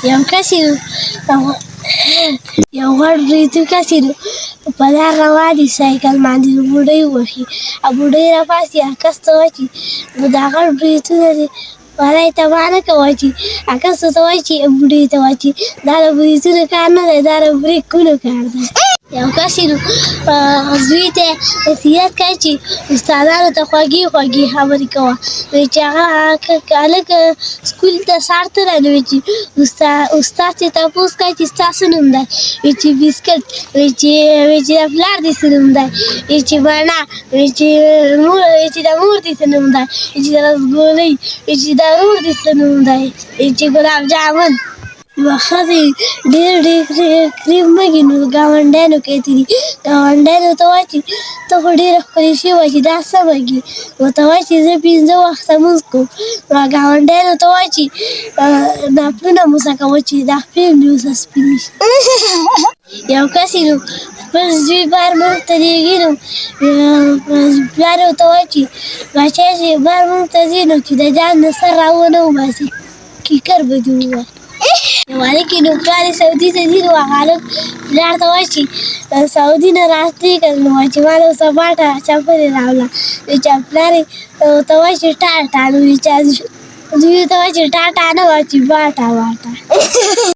يوم كسروا يوم غريتو كسروا وبلا روادي سايكل ما عندي بودي وحي أبودي رفاسي أكستواتي ودا غريتو نادي ولا يتبعنا كواتي أكستواتي أبودي تواتي دار بودي نكارنا دار بودي كونو كارنا يوم كسروا زويته ثيات كاتي استعدنا تخواجي خواجي حمري كوا ويجاها كالك سكول تسارتنا نويجي استاد تابوس كاتي استاسنوم ده ويجي بيسكت ويجي أفلار دي سنوم ده ويجي بنا ويجي دمور دي سنوم ده ويجي رسغولي ويجي دارور دي سنوم ده ويجي غلاب جامن وخذي دير كريم مجنو جاوندانو كتير جاوندانو تواتي تقدر خليشي واجي داسا مجي وتواتي زي بينزا وقت مسكو وجاوندانو تواتي نابلنا مسكا واتي دافين نيوسا سبينيش يوم كسينو بس زي بار تريجينو بس بلارو تواتي باشاشي بار تزينو كده جان نسرع ونوماسي كي كربجوا ولكن كان سعودي تزيد وقالوا لا تواشي سعودي نراتي كان واجي مالو سباتا شافري راولا ويجابلاري تواشي تاتا ويجاز تواشي تاتا أنا واجي باتا